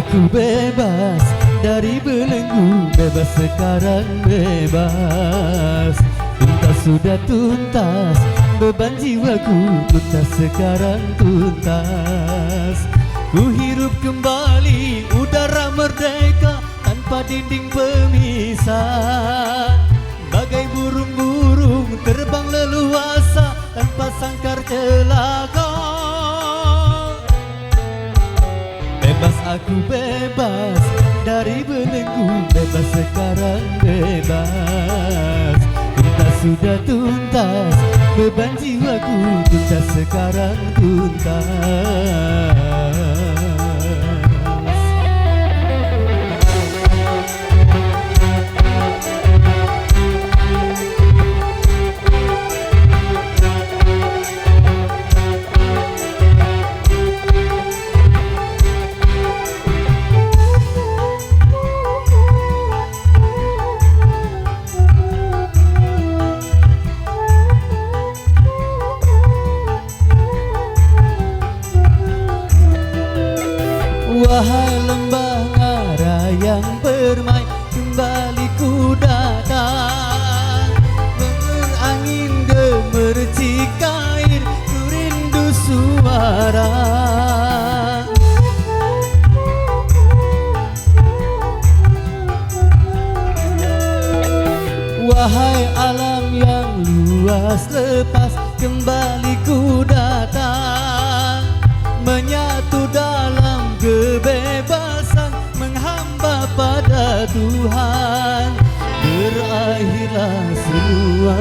Aku bebas dari belenggu, bebas sekarang bebas. Tuntas sudah tuntas, beban jiwaku tuntas sekarang tuntas. Ku hirup kembali udara merdeka tanpa dinding pemisah. Bagai burung-burung terbang leluasa tanpa sangkar celaka. Bebas aku bebas dari belenggu, bebas sekarang bebas. Tuntas sudah tuntas, beban jiwaku tuntas sekarang tuntas. Wahai lembah ngara yang bermain, kembali ku datang. Angin gemercik air, ku rindu suara. Wahai alam yang luas lepas, kembali ku datang. Menyatu dalam kebebasan, menghamba pada Tuhan. Berakhirlah semua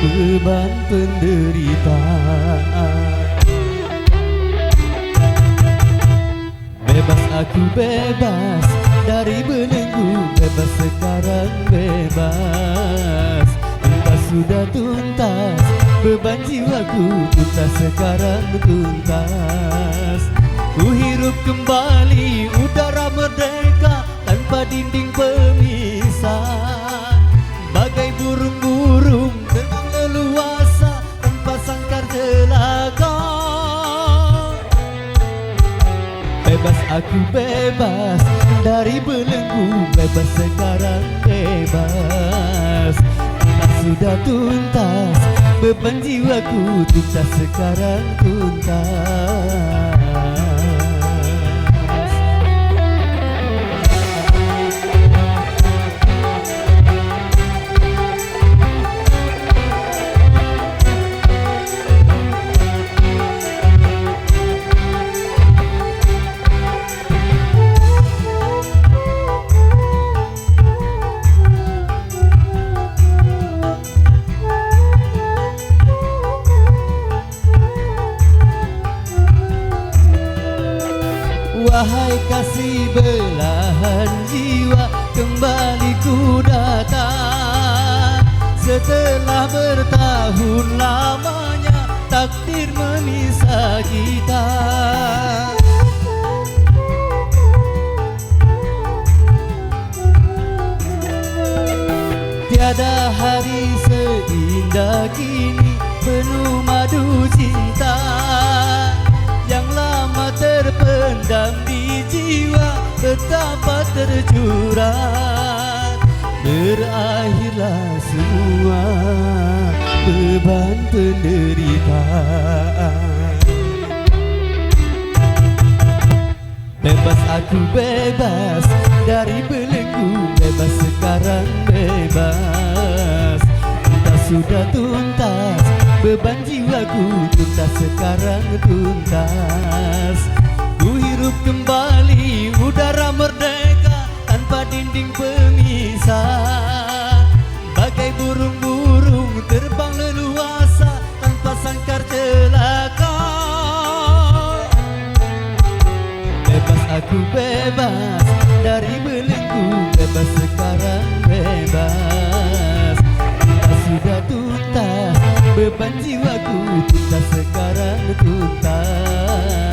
beban penderitaan. Bebas aku bebas dari belenggu, bebas sekarang bebas. Tuntas sudah tuntas, beban jiwaku tuntas sekarang tuntas. Ku hirup kembali udara merdeka tanpa dinding pemisah. Bagai burung-burung terbang leluasa tanpa sangkar celaka. Bebas aku bebas dari belenggu, bebas sekarang bebas. Tuntas sudah tuntas, beban jiwaku tuntas sekarang tuntas. Wahai kasih belahan jiwa, kembali ku datang. Setelah bertahun lamanya takdir memisah kita. Tiada hari seindah kini, penuh madu cinta. Yang lama terpendam di jiwa betapa tercurah. Berakhirlah semua beban penderitaan. Bebas aku bebas dari belenggu, bebas sekarang bebas. Tuntas sudah tuntas, beban jiwaku tuntas sekarang tuntas. Ku hirup kembali udara merdeka tanpa dinding pemisah. Bagai burung-burung terbang leluasa tanpa sangkar celaka. Bebas aku bebas dari belenggu, bebas sekarang bebas. Tuntas sudah tuntas, beban jiwaku tuntas sekarang tuntas.